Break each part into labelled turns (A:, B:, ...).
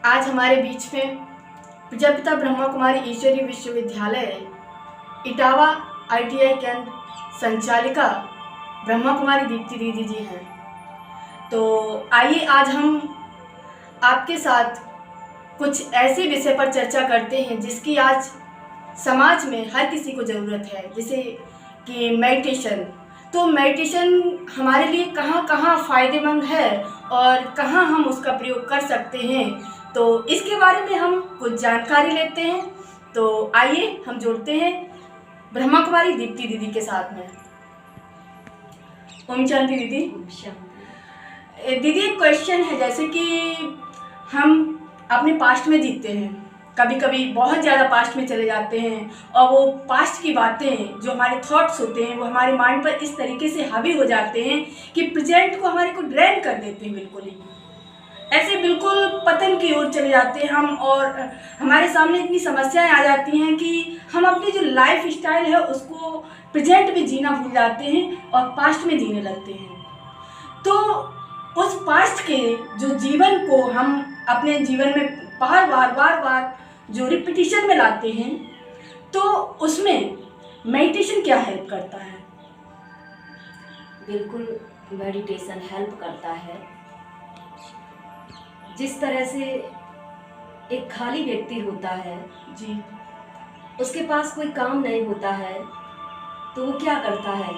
A: आज हमारे बीच में प्रजापिता ब्रह्मा कुमारी ईश्वरीय विश्वविद्यालय इटावा ITI केंद्र संचालिका ब्रह्मा कुमारी दीप्ति दीदी जी हैं। तो आइए आज हम आपके साथ कुछ ऐसे विषय पर चर्चा करते हैं जिसकी आज समाज में हर किसी को ज़रूरत है, जैसे कि मेडिटेशन। तो मेडिटेशन हमारे लिए कहाँ कहाँ फ़ायदेमंद है और कहाँ हम उसका प्रयोग कर सकते हैं, तो इसके बारे में हम कुछ जानकारी लेते हैं। तो आइए हम जुड़ते हैं ब्रह्मा कुमारी दीप्ति दीदी के साथ में। ओम शांति दीदी। दीदी एक क्वेश्चन है, जैसे कि हम अपने पास्ट में जीते हैं, कभी कभी बहुत ज़्यादा पास्ट में चले जाते हैं और वो पास्ट की बातें जो हमारे थॉट्स होते हैं वो हमारे माइंड पर इस तरीके से हावी हो जाते हैं कि प्रेजेंट को हमारे को ड्रेन कर देते हैं, बिल्कुल ही ऐसे बिल्कुल पतन की ओर चले जाते हैं हम। और हमारे सामने इतनी समस्याएं आ जाती हैं कि हम अपनी जो लाइफ स्टाइल है उसको प्रेजेंट में जीना भूल जाते हैं और पास्ट में जीने लगते हैं। तो उस पास्ट के जो जीवन को हम अपने जीवन में बार बार जो रिपीटिशन में लाते हैं, तो उसमें मेडिटेशन क्या हेल्प करता है?
B: बिल्कुल मेडिटेशन हेल्प करता है। जिस तरह से एक खाली व्यक्ति होता है
A: जी,
B: उसके पास कोई काम नहीं होता है, तो वो क्या करता है,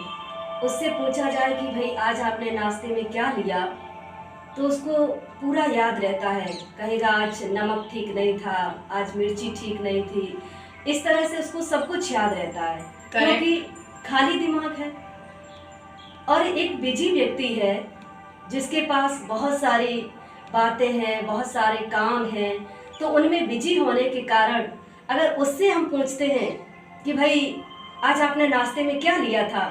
B: उससे पूछा जाए कि भाई आज आपने नाश्ते में क्या लिया, तो उसको पूरा याद रहता है। कहेगा आज नमक ठीक नहीं था, आज मिर्ची ठीक नहीं थी। इस तरह से उसको सब कुछ याद रहता है क्योंकि खाली दिमाग है। और एक बिजी व्यक्ति है जिसके पास बहुत सारी बातें हैं, बहुत सारे काम हैं, तो उनमें बिजी होने के कारण अगर उससे हम पूछते हैं कि भाई आज आपने नाश्ते में क्या लिया था,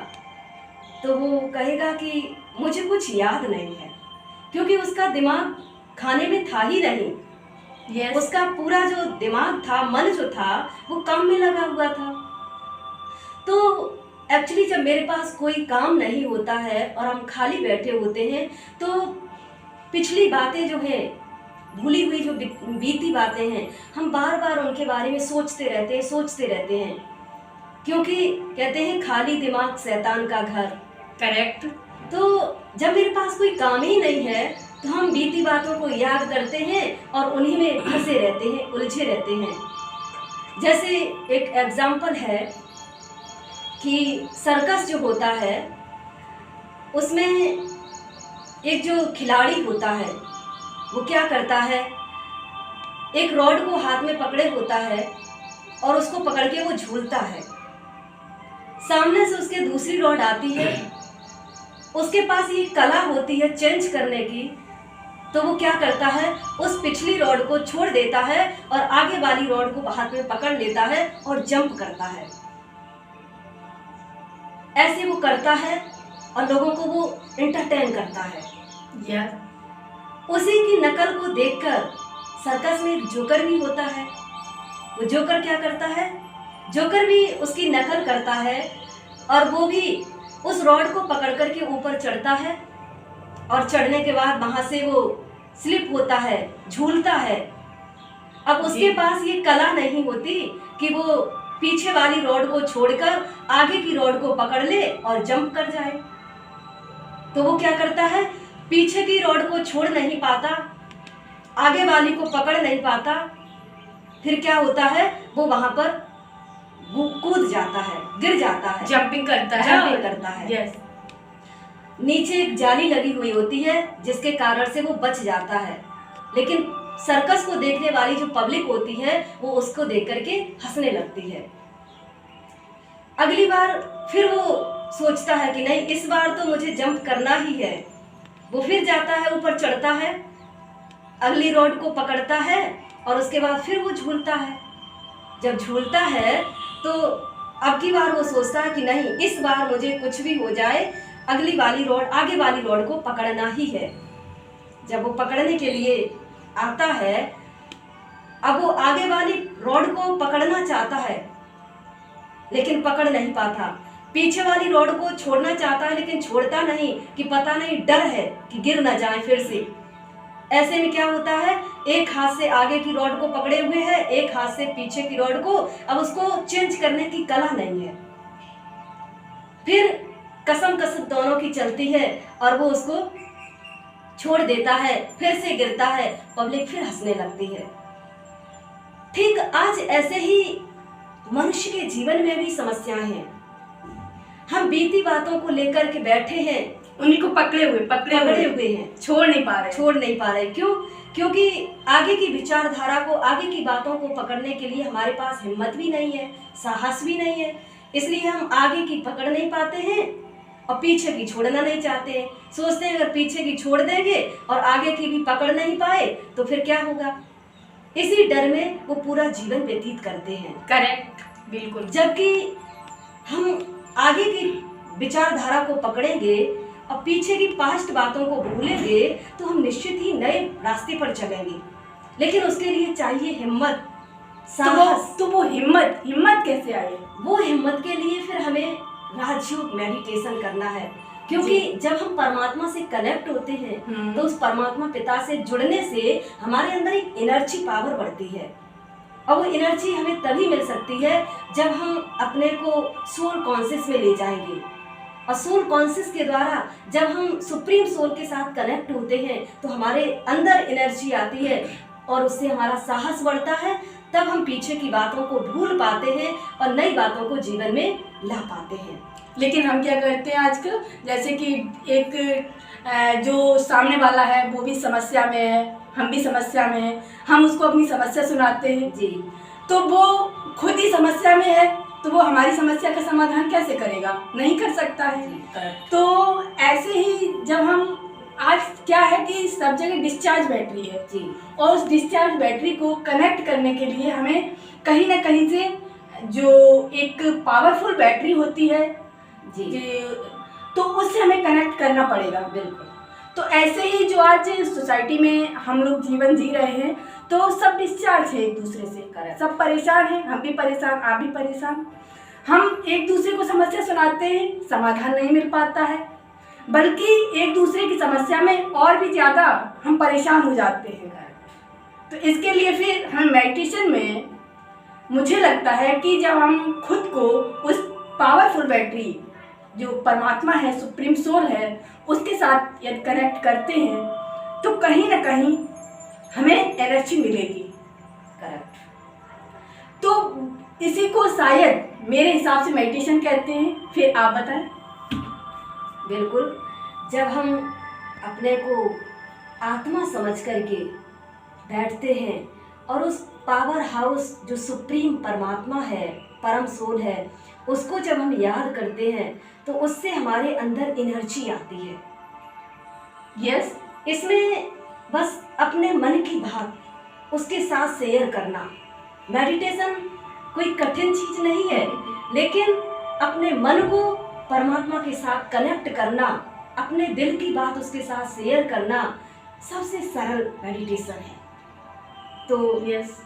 B: तो वो कहेगा कि मुझे कुछ याद नहीं है, क्योंकि उसका दिमाग खाने में था ही नहीं।
A: yes.
B: उसका पूरा जो दिमाग था, मन जो था, वो काम में लगा हुआ था। तो एक्चुअली जब मेरे पास कोई काम नहीं होता है और हम खाली बैठे होते हैं, तो पिछली बातें जो हैं, भूली हुई जो बीती बातें हैं, हम बार बार उनके बारे में सोचते रहते हैं, क्योंकि कहते हैं खाली दिमाग शैतान का घर।
A: करेक्ट।
B: तो जब मेरे पास कोई काम ही नहीं है तो हम बीती बातों को याद करते हैं और उन्हीं में फंसे रहते हैं, उलझे रहते हैं। जैसे एक एग्जाम्पल है कि सर्कस जो होता है उसमें एक जो खिलाड़ी होता है वो क्या करता है, एक रॉड को हाथ में पकड़े होता है और उसको पकड़ के वो झूलता है। सामने से उसके दूसरी रॉड आती है, उसके पास ये कला होती है चेंज करने की, तो वो क्या करता है, उस पिछली रॉड को छोड़ देता है और आगे वाली रॉड को हाथ में पकड़ लेता है और जंप करता है। ऐसे वो करता है और लोगों को वो एंटरटेन करता है। उसी की नकल को देखकर सर्कस में एक जोकर भी होता है। वो जोकर क्या करता है, जोकर भी उसकी नकल करता है और वो भी उस रॉड को पकड़ करके ऊपर चढ़ता है और चढ़ने के बाद वहां से वो स्लिप होता है, झूलता है। अब उसके पास ये कला नहीं होती कि वो पीछे वाली रॉड को छोड़कर आगे की रॉड को पकड़ ले और जंप कर जाए। तो वो क्या करता है, पीछे की रॉड को छोड़ नहीं पाता, आगे वाली को पकड़ नहीं पाता, फिर क्या होता है, वो वहां पर कूद जाता है, गिर जाता है,
A: जंपिंग करता है।
B: yes. नीचे एक जाली लगी हुई होती है जिसके कारण से वो बच जाता है, लेकिन सर्कस को देखने वाली जो पब्लिक होती है वो उसको देख करके हंसने लगती है। अगली बार फिर वो सोचता है कि नहीं, इस बार तो मुझे जंप करना ही है। वो फिर जाता है, ऊपर चढ़ता है, अगली रॉड को पकड़ता है और उसके बाद फिर वो झूलता है। जब झूलता है तो अब की बार वो सोचता है कि नहीं, इस बार मुझे कुछ भी हो जाए, अगली वाली रॉड, आगे वाली रॉड को पकड़ना ही है। जब वो पकड़ने के लिए आता है, अब वो आगे वाली रॉड को पकड़ना चाहता है लेकिन पकड़ नहीं पाता, पीछे वाली रॉड को छोड़ना चाहता है लेकिन छोड़ता नहीं कि पता नहीं, डर है कि गिर ना जाए फिर से। ऐसे में क्या होता है, एक हाथ से आगे की रॉड को पकड़े हुए है, एक हाथ से पीछे की रॉड को, अब उसको चेंज करने की कला नहीं है। फिर कसम कसम दोनों की चलती है और वो उसको छोड़ देता है, फिर से गिरता है, पब्लिक फिर हंसने लगती है। ठीक आज ऐसे ही मनुष्य के जीवन में भी समस्याएं हैं। हम बीती बातों को लेकर के बैठे हैं,
A: उन्हीं को पकड़े हुए
B: हैं,
A: छोड़ नहीं पा रहे।
B: क्यों? क्योंकि आगे की विचारधारा को, आगे की बातों को पकड़ने के लिए हमारे पास हिम्मत भी नहीं है, साहस भी नहीं है, इसलिए हम आगे की पकड़ नहीं पाते हैं और पीछे की छोड़ना नहीं चाहते हैं। सोचते हैं अगर पीछे की छोड़ देंगे और आगे की भी पकड़ नहीं पाए तो फिर क्या होगा, इसी डर में वो पूरा जीवन व्यतीत करते हैं।
A: करेक्ट, बिल्कुल।
B: जबकि हम आगे की विचारधारा को पकड़ेंगे और पीछे की पास्ट बातों को भूलेंगे तो हम निश्चित ही नए रास्ते पर चलेंगे, लेकिन उसके लिए चाहिए हिम्मत, साहस।
A: तो वो हिम्मत कैसे आए?
B: वो हिम्मत के लिए फिर हमें राजयोग मेडिटेशन करना है, क्योंकि जब हम परमात्मा से कनेक्ट होते हैं तो उस परमात्मा पिता से जुड़ने से हमारे अंदर एक एनर्जी पावर बढ़ती है, और वो एनर्जी हमें तभी मिल सकती है जब हम अपने को सोल कॉन्शियस में ले जाएंगे। और सोल कॉन्शियस के द्वारा जब हम सुप्रीम सोल के साथ कनेक्ट होते हैं तो हमारे अंदर एनर्जी आती है और उससे हमारा साहस बढ़ता है, तब हम पीछे की बातों को भूल पाते हैं और नई बातों को जीवन में ला पाते हैं।
A: लेकिन हम क्या करते हैं आजकल, जैसे कि एक जो सामने वाला है वो भी समस्या में है, हम भी समस्या में हैं, हम उसको अपनी समस्या सुनाते हैं
B: जी,
A: तो वो खुद ही समस्या में है, तो वो हमारी समस्या का समाधान कैसे करेगा? नहीं कर सकता है। तो ऐसे ही जब हम आज क्या है कि सब जगह डिस्चार्ज बैटरी है
B: जी,
A: और उस डिस्चार्ज बैटरी को कनेक्ट करने के लिए हमें कहीं ना कहीं से जो एक पावरफुल बैटरी होती है
B: जी,
A: तो उससे हमें कनेक्ट करना पड़ेगा।
B: बिल्कुल।
A: तो ऐसे ही जो आज सोसाइटी में हम लोग जीवन जी रहे हैं तो सब डिस्चार्ज है एक दूसरे से, सब परेशान हैं, हम भी परेशान, आप भी परेशान। हम एक दूसरे को समस्या सुनाते हैं, समाधान नहीं मिल पाता है, बल्कि एक दूसरे की समस्या में और भी ज़्यादा हम परेशान हो जाते हैं। तो इसके लिए फिर हम मेडिटेशन में मुझे लगता है कि जब हम खुद को उस पावरफुल बैटरी जो परमात्मा है, सुप्रीम सोल है, उसके साथ यदि कनेक्ट करते हैं तो कहीं ना कहीं हमें एनर्जी मिलेगी।
B: करेक्ट।
A: तो इसी को शायद मेरे हिसाब से मेडिटेशन कहते हैं। फिर आप बताएं।
B: बिल्कुल, जब हम अपने को आत्मा समझ करके बैठते हैं और उस पावर हाउस जो सुप्रीम परमात्मा है, परम सोल है, उसको जब हम याद करते हैं तो उससे हमारे अंदर एनर्जी आती है।
A: यस,
B: इसमें बस अपने मन की बात उसके साथ शेयर करना। मेडिटेशन कोई कठिन चीज नहीं है, लेकिन अपने मन को परमात्मा के साथ कनेक्ट करना, अपने दिल की बात उसके साथ शेयर करना सबसे सरल मेडिटेशन है। तो
A: यस,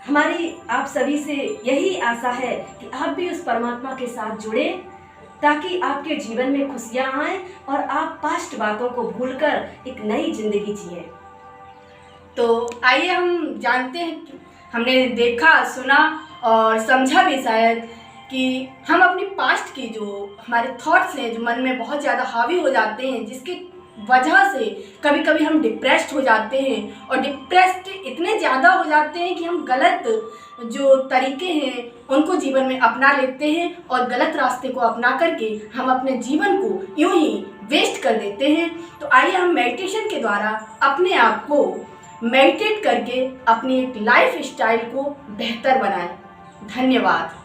B: हमारी आप सभी से यही आशा है कि आप भी उस परमात्मा के साथ जुड़े, ताकि आपके जीवन में खुशियां आए और आप पास्ट बातों को भूलकर एक नई जिंदगी जिए।
A: तो आइए हम जानते हैं, हमने देखा, सुना और समझा भी शायद कि हम अपनी पास्ट की जो हमारे थॉट्स हैं जो मन में बहुत ज़्यादा हावी हो जाते हैं, जिसकी वजह से कभी कभी हम डिप्रेस्ड हो जाते हैं, और डिप्रेस्ड इतने ज़्यादा हो जाते हैं कि हम गलत जो तरीके हैं उनको जीवन में अपना लेते हैं और गलत रास्ते को अपना करके हम अपने जीवन को यूं ही वेस्ट कर देते हैं। तो आइए हम मेडिटेशन के द्वारा अपने आप को मेडिटेट करके अपनी एक लाइफ स्टाइल को बेहतर बनाएं। धन्यवाद।